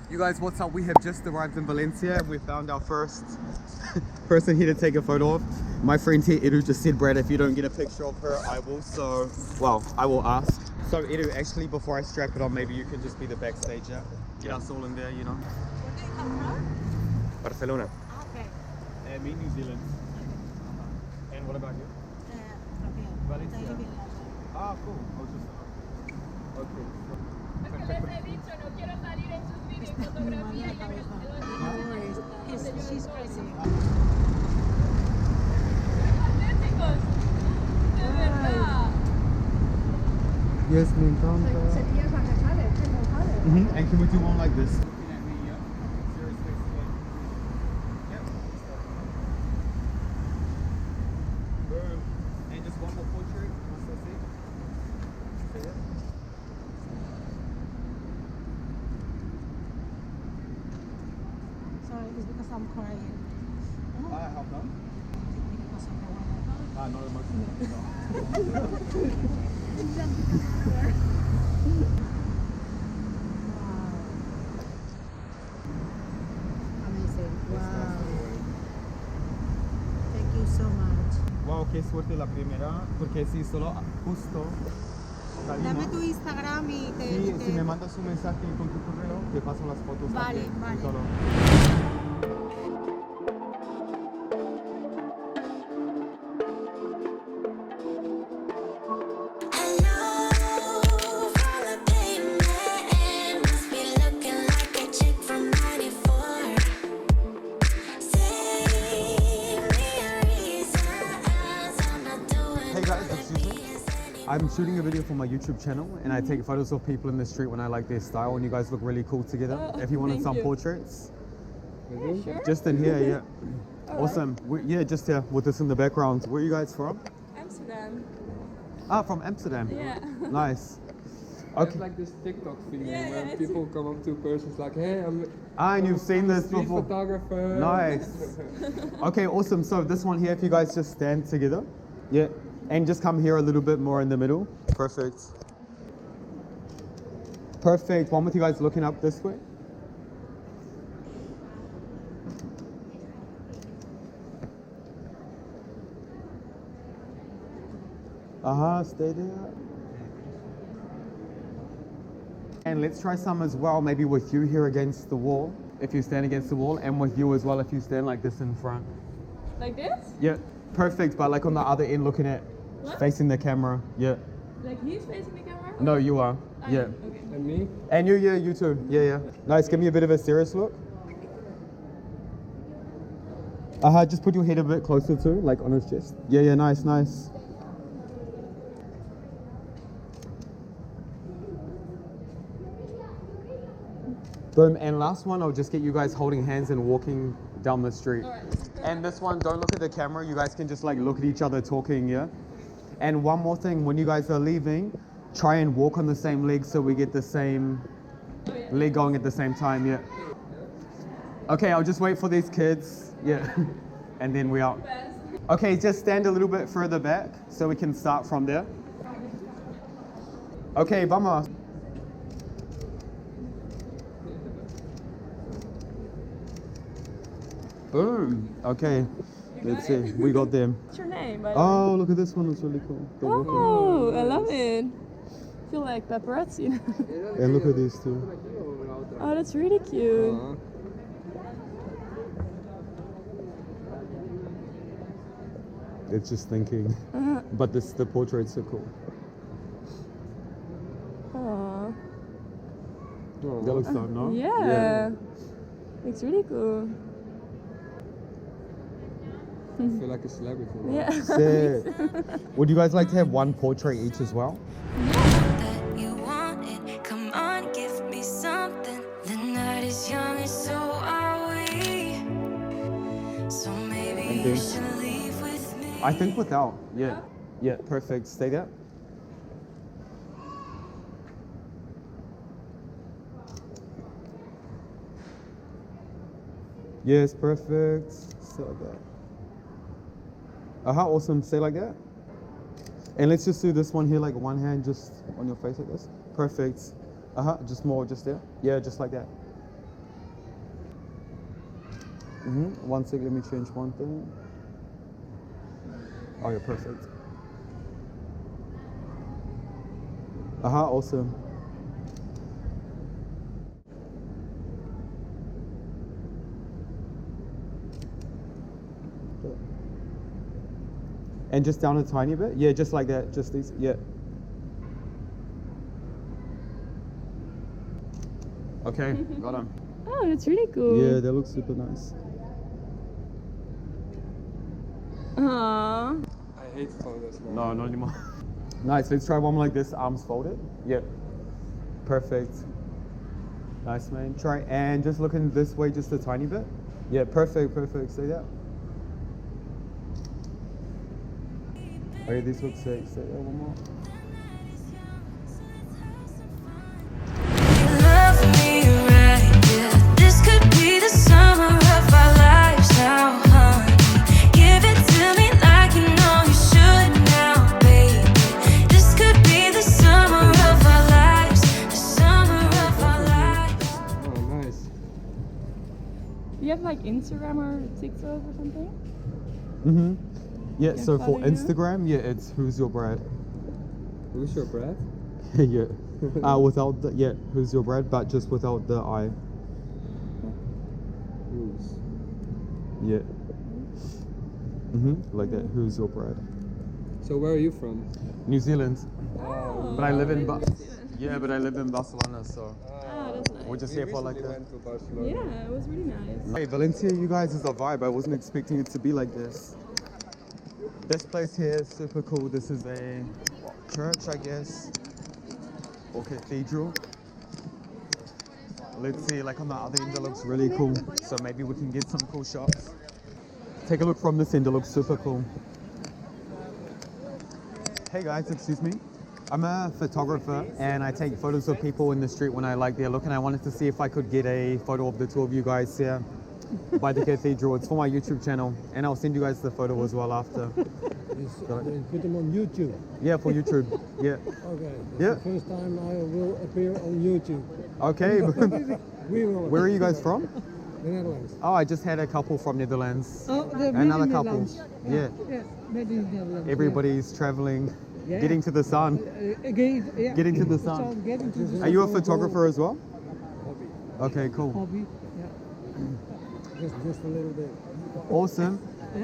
You guys, what's up? We have just arrived in Valencia and we found our first person here to take a photo of. My friend here, Edu, just said, Brad, if you don't get a picture of her, I will. So, well, I will ask. So, Edu, actually, before I strap it on, maybe you can just be the backstager. Get us all in there, you know. Where do you come from? Barcelona. Okay. And me, New Zealand. And what about you? Valencia. Ah, cool. I'll just... Okay. Es que les he dicho, no quiero salir en sus vídeos y fotografía y ya me quedo She's crazy. Chicos, de verdad. Yes, me encanta. Sería para Jale, como Jale. And can we do one like this? And just one more portrait. Once I see. See it? Sorry, it's because I'm crying. How come? Because of the weather. Not emotional. Amazing. Wow. Thank you so much. Wow, qué suerte la primera, porque sí, solo justo Dame salimos. tu Instagram y te... Sí, te- si me mandas un mensaje con tu correo, te paso las fotos. Vale, también, vale. y todo. Hey guys, excuse me. I'm shooting a video for my YouTube channel and I take photos of people in the street when I like their style and you guys look really cool together. Oh, if you wanted thank some you. portraits. Yeah, sure. Just in here, yeah. Awesome. Yeah, just here with us in the background. Where are you guys from? Amsterdam. Ah, from Amsterdam. Yeah. Nice. It's Okay. like this TikTok video Yeah, where yeah, it's- people come up to a person like, hey, I'm And you've seen this street before. photographer. Nice. Okay, awesome. So this one here, if you guys just stand together. Yeah. And just come here a little bit more in the middle. Perfect. Perfect. One with you guys looking up this way. Stay there. And let's try some as well, maybe with you here against the wall, if you stand against the wall, and with you as well if you stand like this in front. Like this? Yeah, perfect, but like on the other end looking at, What? facing the camera. Yeah. Like he's facing the camera? No, you are. I Yeah. am, Okay. And me? And you, yeah, you too. Yeah, yeah. Nice, give me a bit of a serious look. Just put your head a bit closer to, like on his chest. Yeah, yeah, nice, nice. Boom, and last one, I'll just get you guys holding hands and walking down the street. Alright. And this one, don't look at the camera. You guys can just like look at each other talking, yeah? And one more thing, when you guys are leaving, try and walk on the same leg so we get the same leg going at the same time, yeah. Okay, I'll just wait for these kids, yeah. And then we out. Best. Okay, just stand a little bit further back so we can start from there. Okay, vamos. Boom. Okay, let's see. We got them. What's your name, by the way? Oh, look at this one. It's really cool. The walking. Oh, I love it. I feel like paparazzi. And look at these two. Oh, that's really cute. Uh, It's just thinking. But the portraits are cool. Aw. That looks dope, no? Yeah. It's really cool. I feel like a celebrity. now. Yeah. Sick. Would you guys like to have one portrait each as well? That you want it. Come on, give me something. The night is young and so are we. So maybe you should leave with me. I think without. Yeah. Yeah, perfect. Stay there. Yes, perfect. Stay like that. Awesome. Stay like that. And let's just do this one here, like one hand just on your face like this. Perfect. Just more, just there. Yeah, just like that. 1 second, let me change one thing. Oh, yeah, perfect. Awesome. And just down a tiny bit? Yeah, just like that, just these, yeah. Okay, got them. Oh, that's really cool. Yeah, they look super nice. Aww. I hate photos, man. No, not anymore. Nice, let's try one like this, arms folded. Yep. Perfect. Nice, man. Try, and just looking this way just a tiny bit. Yeah, perfect, perfect. Say that. Okay, this looks sick. Say that one more. You love me right, yeah. This could be the summer of our lives now, honey. Give it to me like you know you should now, baby. This could be the summer of our lives, the summer of our lives. Oh, nice. Do you have like Instagram or TikTok or something? Yeah, Can so for follow you? Instagram, yeah, it's Who's Your Brad. Who's your Brad? Yeah. Without the, yeah, Who's Your Brad, but just without the I. Who's? Yeah. Like that, Who's Your Brad. So where are you from? New Zealand. But I live in, New yeah, but I live in Barcelona, so Oh, that's nice. we're just We here for like recently a. went to Barcelona. Yeah, it was really nice. Hey, Valencia, you guys is a vibe. I wasn't expecting it to be like this. This place here is super cool. This is a church, I guess, or cathedral. Let's see, like on the other end, it looks really cool. So maybe we can get some cool shots. Take a look from this end, it looks super cool. Hey guys, excuse me. I'm a photographer and I take photos of people in the street when I like their look, and I wanted to see if I could get a photo of the two of you guys here by the cathedral. It's for my YouTube channel, and I'll send you guys the photo as well after. Put them on YouTube. Yeah, for YouTube. Yeah. Okay. Yeah. That's the first time I will appear on YouTube. Okay. We will. Where are you guys from? The Netherlands. Oh, I just had a couple from Netherlands. Oh, the Another couple. Yeah. Yeah, made in the Netherlands. Everybody's traveling, Yeah. getting to the sun. Getting to the sun. Getting to the Are you a photographer as well? Hobby. Okay, cool. hobby. Yeah. Just a little bit. Awesome.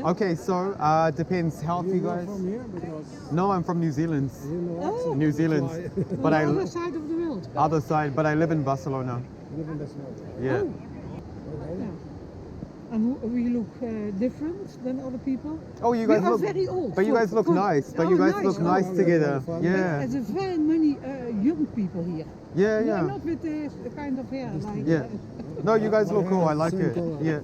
Okay, so depends how you You're not guys. from here because No, I'm from New Zealand. you know Oh. accent. New Zealand, That's why but I Other side of the world. other side, but I live in Barcelona. you live in Barcelona. Yeah. Okay. And we look different than other people. Oh, you We guys are look. very old. But you guys look nice. But you guys look nice Oh, together. yeah, Yeah. There's very many young people here. Yeah, No, yeah. not with this kind of hair. Like, Yeah. No, you guys look cool. I like Same it. color. Yeah.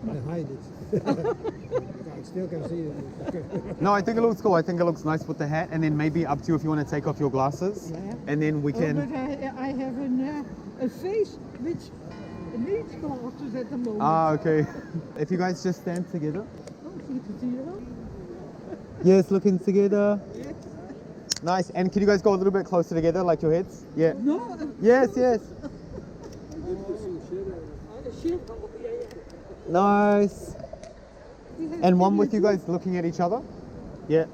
I hide it. I still can see it. No, I think it looks cool. I think it looks nice with the hat, and then maybe up to you if you want to take off your glasses, Yeah. and then we Oh, can. but I have a face which needs glasses at the moment. Ah, okay. If you guys just stand together. Oh, zie je het hier? Yes, looking together. Nice. And can you guys go a little bit closer together, like your heads? Yeah. No. Yes, yes. Shit. Nice. And one with you guys looking at each other? Yeah.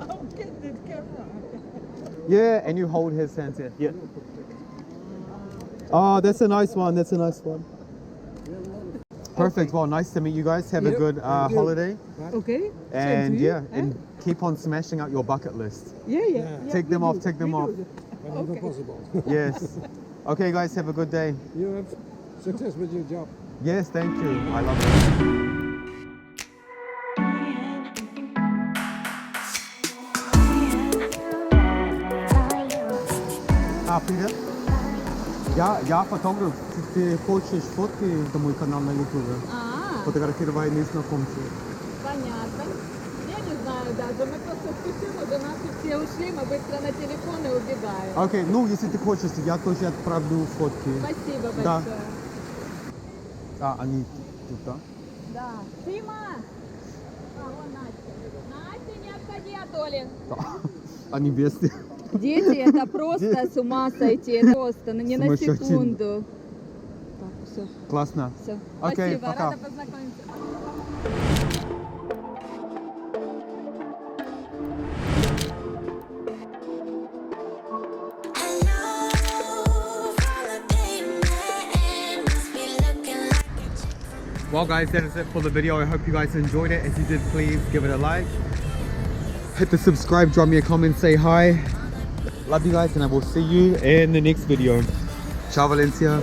I'll get the camera. Yeah, and you hold his hands here. Yeah. Oh, that's a nice one. That's a nice one. Perfect. Well, nice to meet you guys. Have a Yep, good thank you. holiday. Okay. Same And to you, yeah, eh? and keep on smashing out your bucket list. Yeah. Take them we off, do, take them we off. do. Whenever Okay. possible. Yes. Okay, guys, have a good day. You have success with your job. Yes, thank you. I love it. Привет. Я фотограф. Ты хочешь фотки на мой канал на YouTube? Фотографировать незнакомцев. Понятно. Я не знаю даже, мы просто спешим, уже наши все ушли, мы быстро на телефон и убегаем. Окей, ну если ты хочешь, я тоже отправлю фотки. Спасибо большое. Да. А, они тут, да? Да. Тима! А, вон Настя. Настя, не обходи, Атолин. Да. Они вместе. Дети, это просто с ума сойти. Это просто, ну не на Сумасшедшие. секунду. Так, все, Классно. все. Окей, Спасибо, пока. рада познакомиться. Well guys, that is it for the video. I hope you guys enjoyed it. If you did, please give it a like. Hit the subscribe, drop me a comment, say hi. Love you guys, and I will see you in the next video. Ciao Valencia.